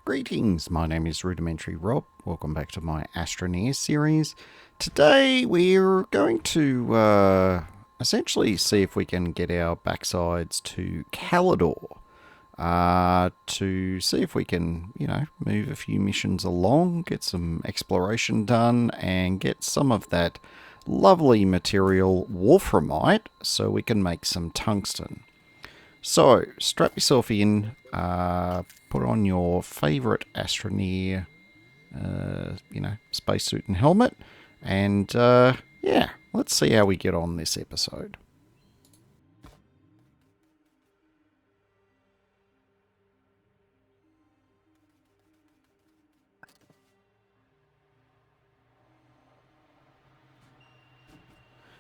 Greetings, my name is Rudimentary Rob. Welcome back to my Astroneer series. Today we're going to essentially see if we can get our backsides to Calidor. To see if we can, move a few missions along, get some exploration done, and get some of that lovely material wolframite so we can make some tungsten. So, strap yourself in, put on your favourite Astroneer, spacesuit and helmet, and let's see how we get on this episode.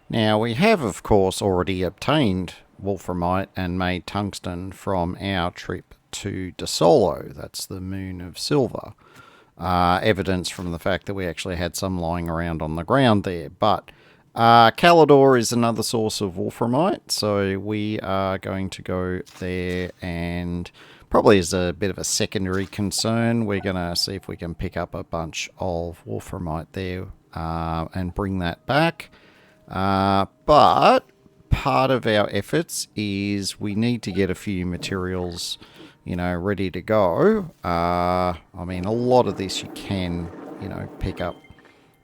Now, we have, of course, already obtained wolframite and made tungsten from our trip to De Solo. That's the moon of silver. Evidence from the fact that we actually had some lying around on the ground there. But Calidor is another source of wolframite, so we are going to go there, and probably as a bit of a secondary concern, we're going to see if we can pick up a bunch of wolframite there and bring that back. But part of our efforts is we need to get a few materials, ready to go. A lot of this you can, pick up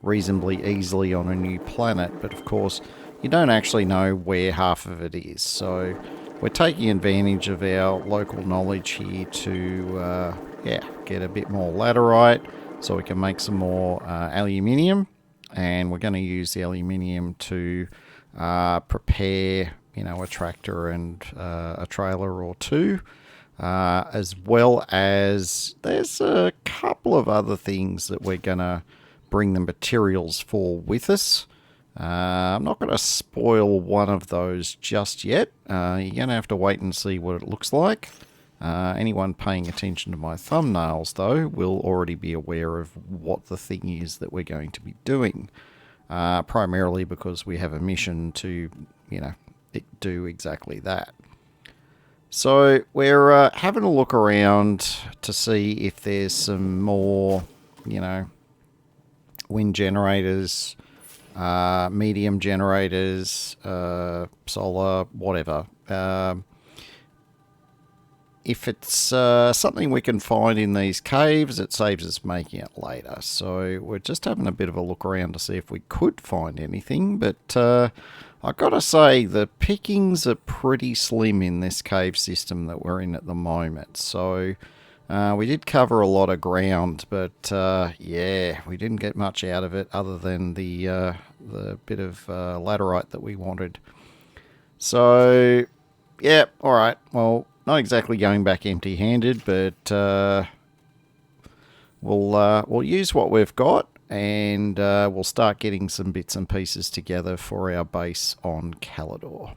reasonably easily on a new planet, but of course you don't actually know where half of it is. So we're taking advantage of our local knowledge here to, get a bit more laterite so we can make some more aluminium. And we're going to use the aluminium to prepare, a tractor and a trailer or two, as well as there's a couple of other things that we're going to bring the materials for with us. I'm not going to spoil one of those just yet. You're going to have to wait and see what it looks like. Anyone paying attention to my thumbnails, though, will already be aware of what the thing is that we're going to be doing. Primarily because we have a mission to, do exactly that. So we're having a look around to see if there's some more, wind generators, medium generators, solar, whatever. If it's something we can find in these caves, it saves us making it later. So we're just having a bit of a look around to see if we could find anything. But I've got to say, the pickings are pretty slim in this cave system that we're in at the moment. So we did cover a lot of ground, but we didn't get much out of it other than the bit of laterite that we wanted. So, yeah, all right, well, not exactly going back empty-handed, but we'll use what we've got, and we'll start getting some bits and pieces together for our base on Calidor.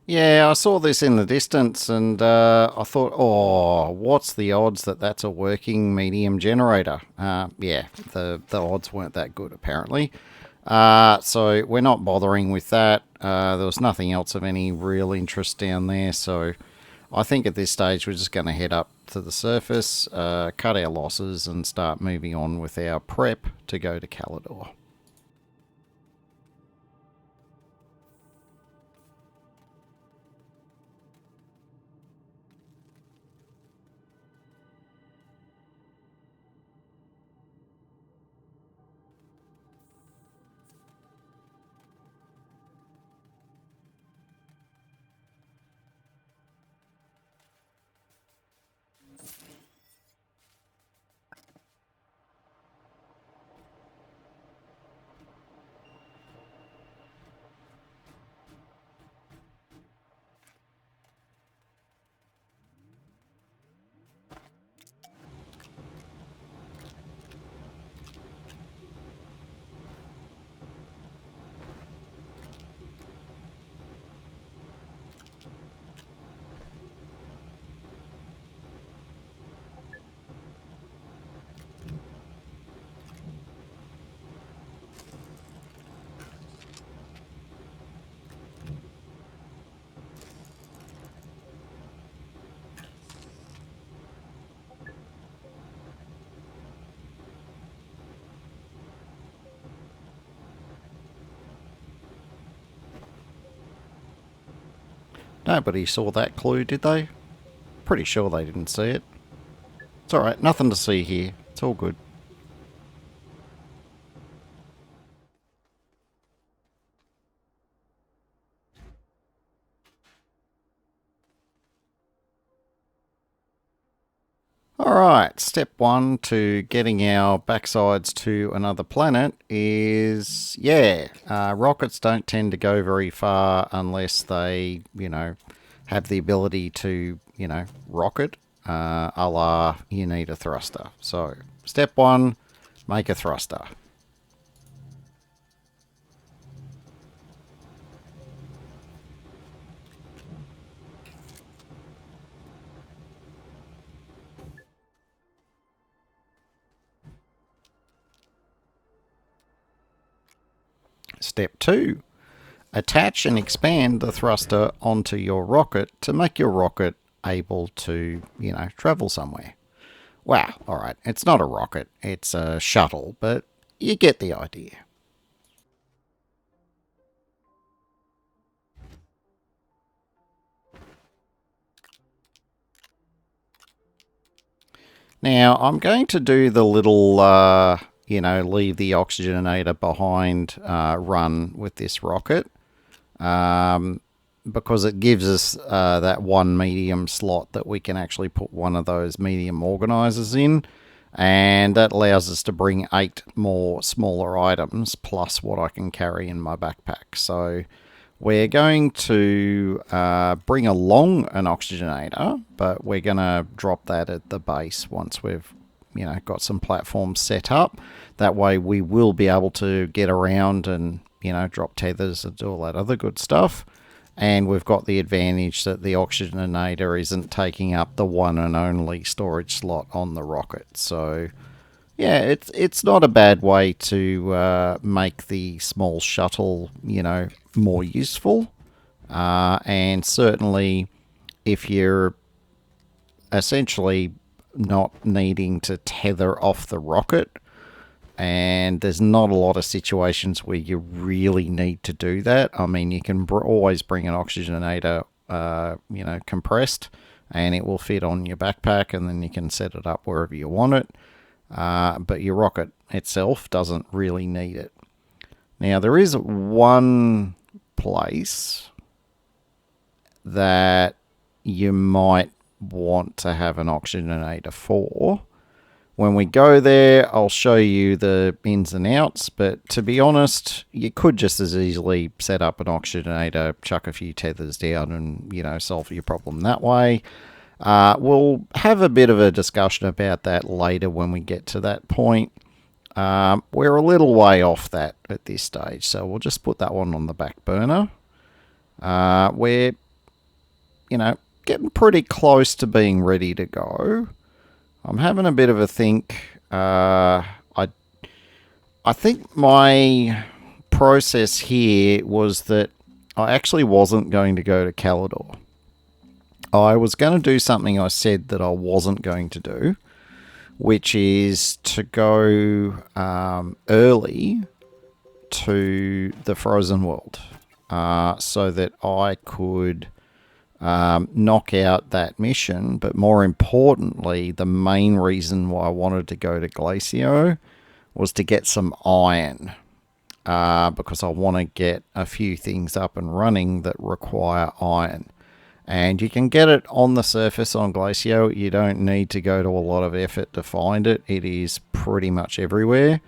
Yeah, I saw this in the distance, and I thought, oh, what's the odds that that's a working medium generator? The odds weren't that good, apparently. So we're not bothering with that. There was nothing else of any real interest down there, so I think at this stage we're just going to head up to the surface, cut our losses, and start moving on with our prep to go to Calidor. Nobody saw that clue, did they? Pretty sure they didn't see it. It's alright, nothing to see here. It's all good. Alright, step one to getting our backsides to another planet is, rockets don't tend to go very far unless they, have the ability to, rocket, a la you need a thruster. So, step one, make a thruster. Step two, attach and expand the thruster onto your rocket to make your rocket able to, travel somewhere. Wow, alright, it's not a rocket, it's a shuttle, but you get the idea. Now, I'm going to do the little, leave the oxygenator behind run with this rocket. Because it gives us that one medium slot that we can actually put one of those medium organizers in, and that allows us to bring 8 more smaller items plus what I can carry in my backpack. So we're going to bring along an oxygenator, but we're going to drop that at the base once we've got some platforms set up. That way we will be able to get around and drop tethers and do all that other good stuff. And we've got the advantage that the oxygenator isn't taking up the one and only storage slot on the rocket. So, yeah, it's not a bad way to make the small shuttle, more useful. And certainly, if you're essentially not needing to tether off the rocket, and there's not a lot of situations where you really need to do that. I mean, you can always bring an oxygenator, compressed, and it will fit on your backpack, and then you can set it up wherever you want it. But your rocket itself doesn't really need it. Now, there is one place that you might want to have an oxygenator for. When we go there, I'll show you the ins and outs, but to be honest, you could just as easily set up an oxygenator, chuck a few tethers down, and, solve your problem that way. We'll have a bit of a discussion about that later when we get to that point. We're a little way off that at this stage, so we'll just put that one on the back burner. We're, getting pretty close to being ready to go. I'm having a bit of a think. I think my process here was that I actually wasn't going to go to Calidor. I was going to do something I said that I wasn't going to do, which is to go early to the Frozen World so that I could knock out that mission, but more importantly, the main reason why I wanted to go to Glacio was to get some iron, because I want to get a few things up and running that require iron. And you can get it on the surface on Glacio. You don't need to go to a lot of effort to find it. It is pretty much everywhere.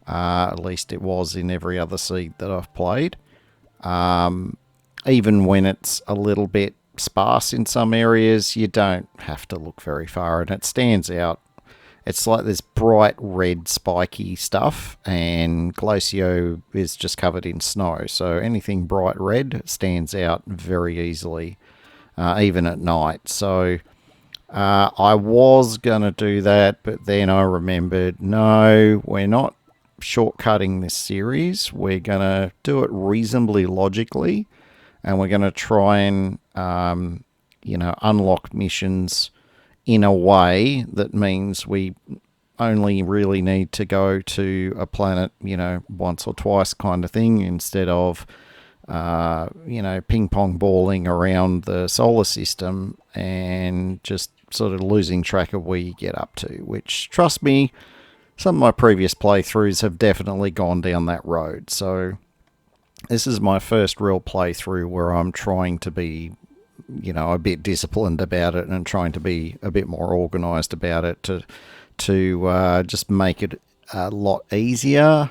At least it was in every other seed that I've played. Even when it's a little bit sparse in some areas, you don't have to look very far, and it stands out. It's like this bright red spiky stuff, and Glacio is just covered in snow, so anything bright red stands out very easily, even at night. So I was going to do that, but then I remembered, no, we're not shortcutting this series. We're going to do it reasonably logically, and we're going to try and unlock missions in a way that means we only really need to go to a planet, once or twice kind of thing, instead of ping pong balling around the solar system and just sort of losing track of where you get up to, which, trust me, some of my previous playthroughs have definitely gone down that road. So this is my first real playthrough where I'm trying to be, a bit disciplined about it and trying to be a bit more organized about it to just make it a lot easier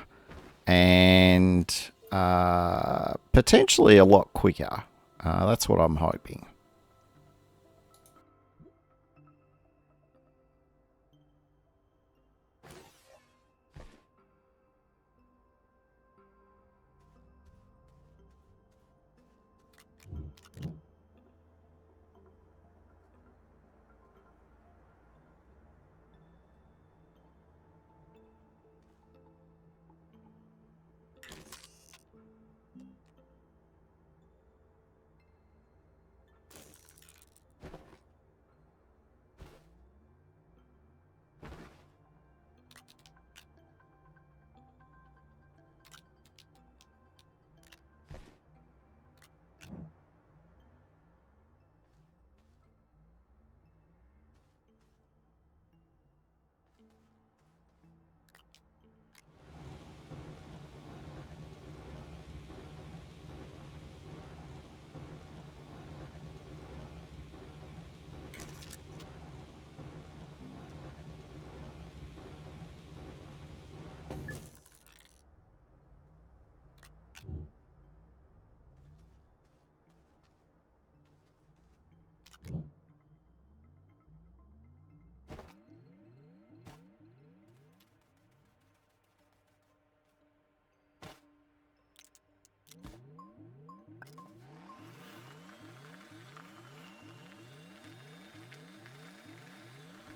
and potentially a lot quicker. That's what I'm hoping.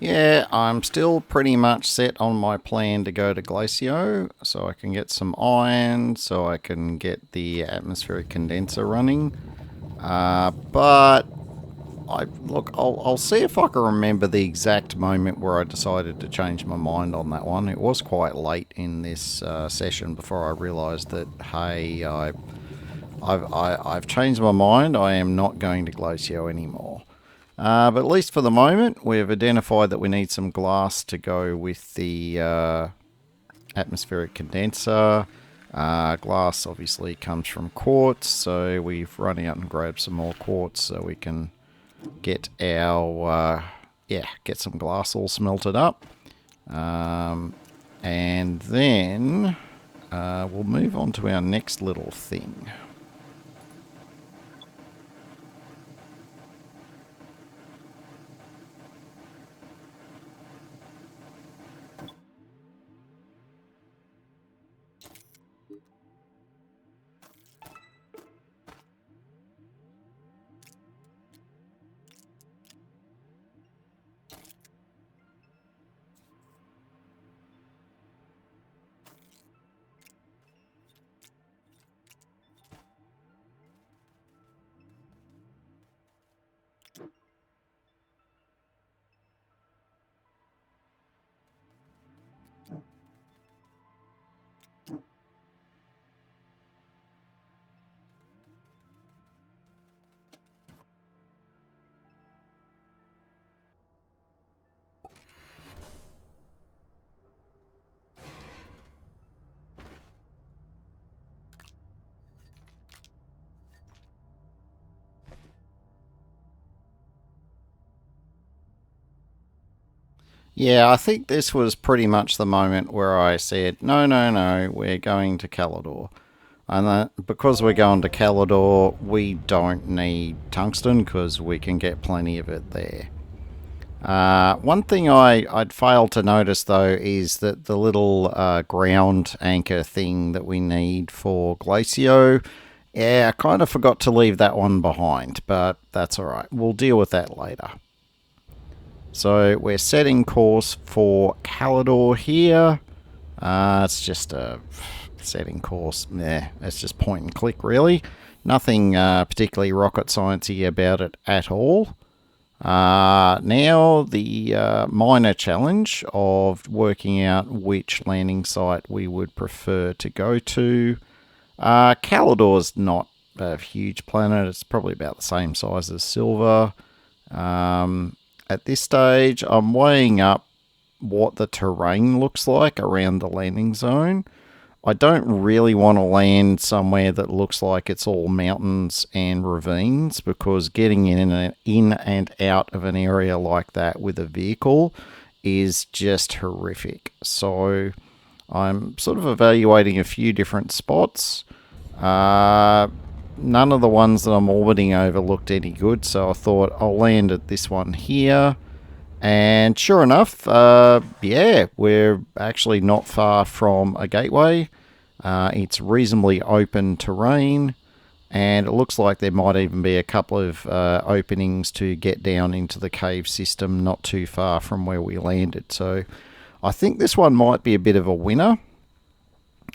Yeah, I'm still pretty much set on my plan to go to Glacio so I can get some iron, so I can get the atmospheric condenser running. But I'll see if I can remember the exact moment where I decided to change my mind on that one. It was quite late in this session before I realised that, hey, I've changed my mind. I am not going to Glacio anymore. But at least for the moment, we've identified that we need some glass to go with the atmospheric condenser. Glass obviously comes from quartz, so we've run out and grabbed some more quartz so we can get our get some glass all smelted up. And then we'll move on to our next little thing. Yeah, I think this was pretty much the moment where I said, no, no, no, we're going to Calidor. And because we're going to Calidor, we don't need tungsten because we can get plenty of it there. One thing I'd failed to notice though is that the little ground anchor thing that we need for Glacio, yeah, I kind of forgot to leave that one behind, but that's alright. We'll deal with that later. So we're setting course for Calidor here. It's just a setting course. It's just point and click really. Nothing particularly rocket sciencey about it at all. Now the minor challenge of working out which landing site we would prefer to go to. Calidor's not a huge planet. It's probably about the same size as Silver. At this stage, I'm weighing up what the terrain looks like around the landing zone. I don't really want to land somewhere that looks like it's all mountains and ravines, because getting in and out of an area like that with a vehicle is just horrific. So I'm sort of evaluating a few different spots. None of the ones that I'm orbiting over looked any good, so I thought I'll land at this one here. And sure enough, yeah, we're actually not far from a gateway. It's reasonably open terrain, and it looks like there might even be a couple of openings to get down into the cave system not too far from where we landed. So I think this one might be a bit of a winner.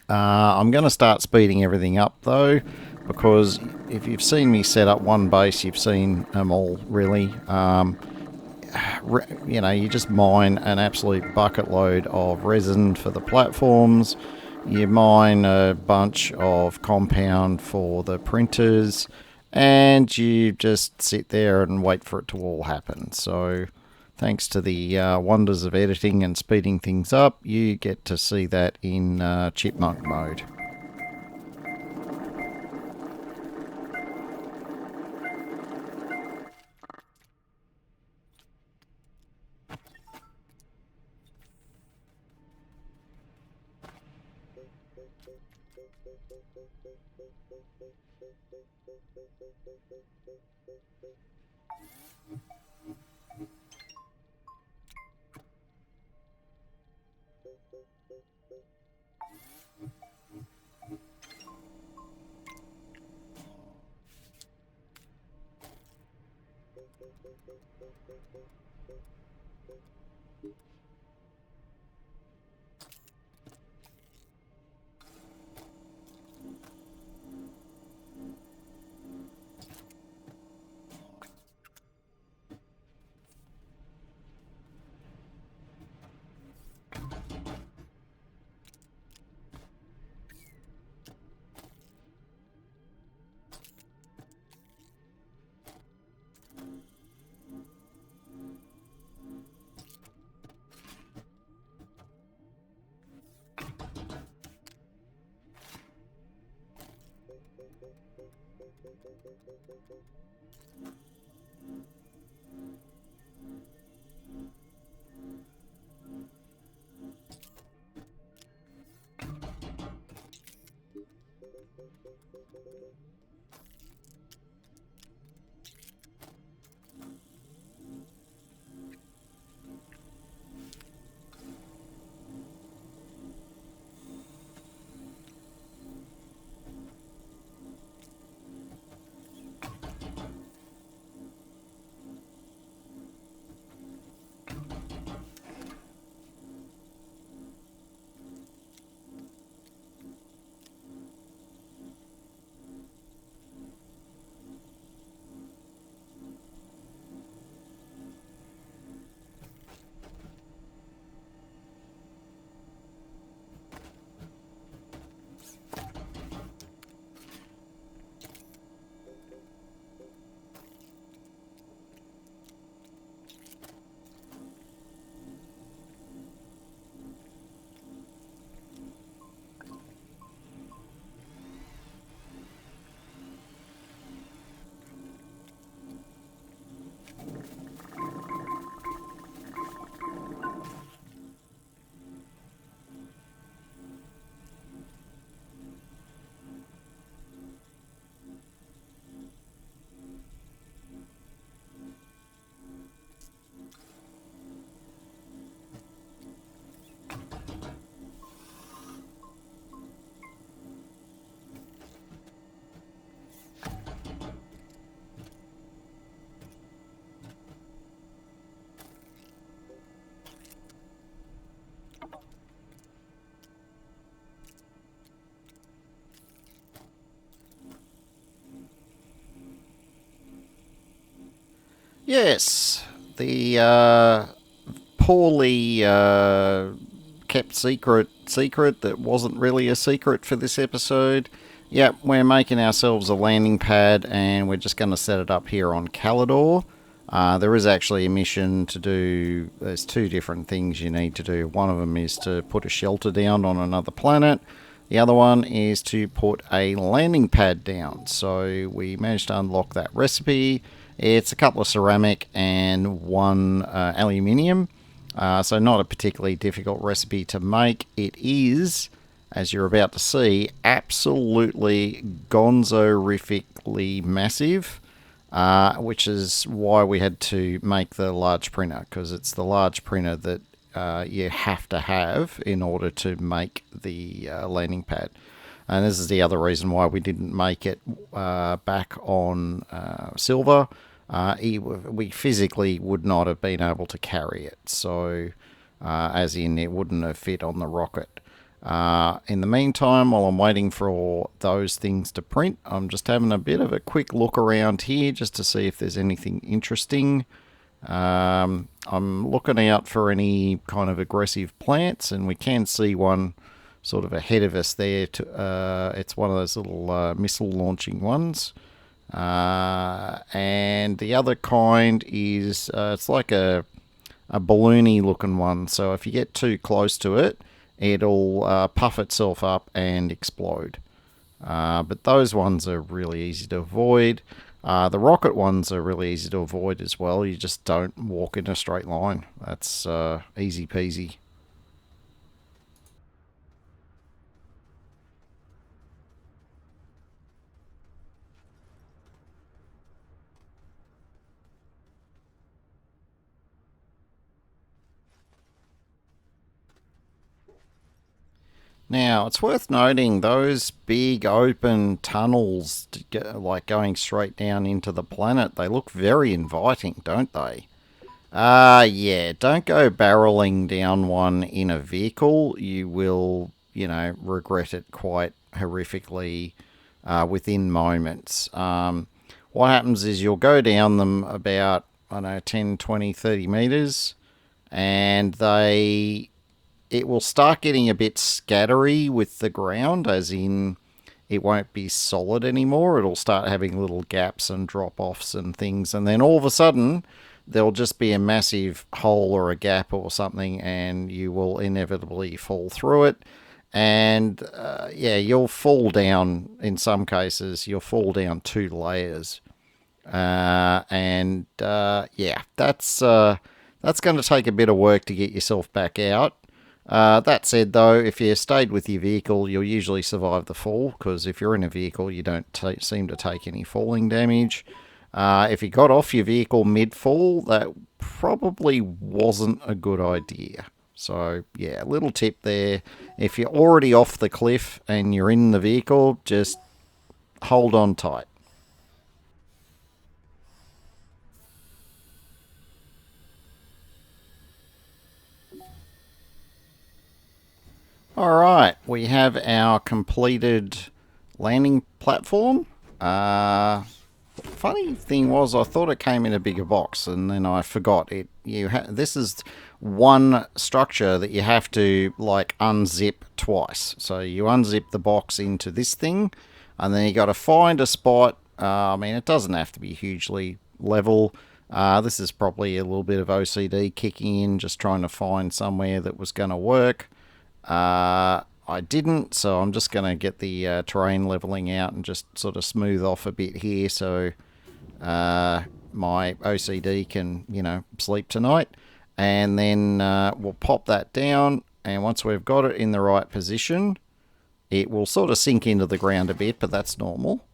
I'm going to start speeding everything up though, because if you've seen me set up one base, you've seen them all really. You know, you just mine an absolute bucket load of resin for the platforms. You mine a bunch of compound for the printers, and you just sit there and wait for it to all happen. So thanks to the wonders of editing and speeding things up, you get to see that in chipmunk mode. Yes, the poorly kept secret that wasn't really a secret for this episode Yep, we're making ourselves a landing pad and we're just going to set it up here on Calidor. There is actually a mission to do. There's two different things you need to do. One of them is to put a shelter down on another planet. The other one is to put a landing pad down. So we managed to unlock that recipe. It's a couple of ceramic and one aluminium. So not a particularly difficult recipe to make. It is, as you're about to see, absolutely gonzo-rifically massive. Which is why we had to make the large printer, because it's the large printer that you have to have in order to make the landing pad. And this is the other reason why we didn't make it back on Silver. We physically would not have been able to carry it, so as in it wouldn't have fit on the rocket. In the meantime, while I'm waiting for those things to print, I'm just having a bit of a quick look around here just to see if there's anything interesting. I'm looking out for any kind of aggressive plants, and we can see one sort of ahead of us there. It's one of those little missile launching ones. And the other kind is, it's like a balloony looking one, so if you get too close to it, it'll puff itself up and explode. But those ones are really easy to avoid. The rocket ones are really easy to avoid as well. You just don't walk in a straight line. That's easy peasy. Now, it's worth noting those big open tunnels, like going straight down into the planet, they look very inviting, don't they? Yeah, don't go barreling down one in a vehicle. You will, regret it quite horrifically within moments. What happens is you'll go down them about, I don't know, 10, 20, 30 meters, and it will start getting a bit scattery with the ground, as in it won't be solid anymore. It'll start having little gaps and drop-offs and things, and then all of a sudden there'll just be a massive hole or a gap or something, and you will inevitably fall through it. And yeah, you'll fall down, in some cases, you'll fall down 2 layers. Yeah, that's going to take a bit of work to get yourself back out. That said, though, if you stayed with your vehicle, you'll usually survive the fall, because if you're in a vehicle, you don't seem to take any falling damage. If you got off your vehicle mid-fall, that probably wasn't a good idea. So, yeah, little tip there. If you're already off the cliff and you're in the vehicle, just hold on tight. Alright, we have our completed landing platform. Funny thing was, I thought it came in a bigger box, and then I forgot it. This is one structure that you have to unzip twice. So you unzip the box into this thing, and then you got to find a spot. I mean, it doesn't have to be hugely level. This is probably a little bit of OCD kicking in, just trying to find somewhere that was going to work. I didn't, so I'm just going to get the terrain leveling out and just sort of smooth off a bit here so my OCD can, sleep tonight. And then we'll pop that down, and once we've got it in the right position, it will sort of sink into the ground a bit, but that's normal.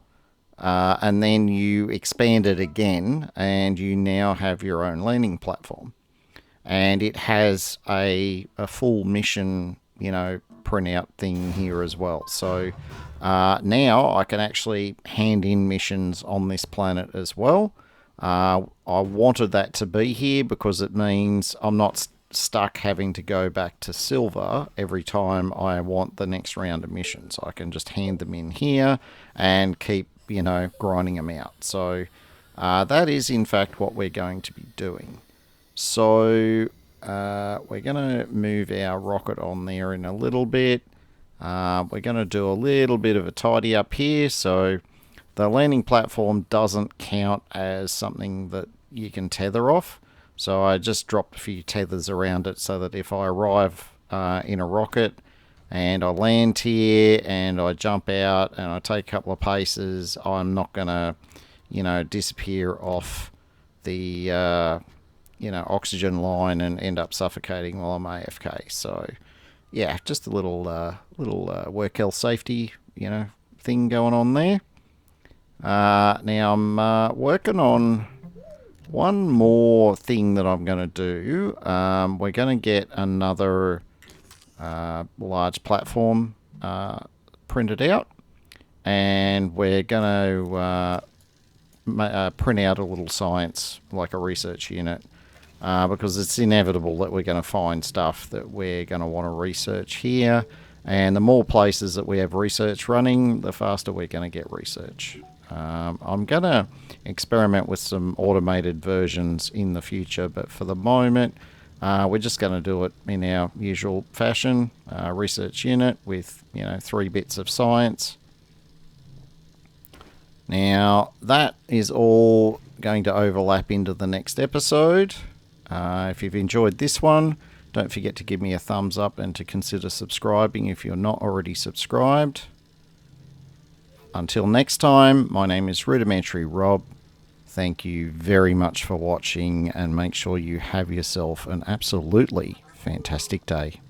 And then you expand it again, and you now have your own landing platform. And it has a full mission printout thing here as well. So now I can actually hand in missions on this planet as well. I wanted that to be here because it means I'm not stuck having to go back to Silver every time I want the next round of missions. I can just hand them in here and keep, grinding them out. So that is in fact what we're going to be doing. So we're going to move our rocket on there in a little bit. We're going to do a little bit of a tidy up here. So the landing platform doesn't count as something that you can tether off. So I just dropped a few tethers around it so that if I arrive in a rocket and I land here and I jump out and I take a couple of paces, I'm not going to, disappear off the, oxygen line and end up suffocating while I'm AFK. So, yeah, just a little work health safety, thing going on there. Now I'm working on one more thing that I'm going to do. We're going to get another large platform printed out, and we're going to print out a little science, like a research unit, because it's inevitable that we're going to find stuff that we're going to want to research here. And the more places that we have research running, the faster we're going to get research. I'm going to experiment with some automated versions in the future, but for the moment, we're just going to do it in our usual fashion. Research unit with, 3 bits of science. Now, that is all going to overlap into the next episode. If you've enjoyed this one, don't forget to give me a thumbs up and to consider subscribing if you're not already subscribed. Until next time, my name is Rudimentary Rob. Thank you very much for watching, and make sure you have yourself an absolutely fantastic day.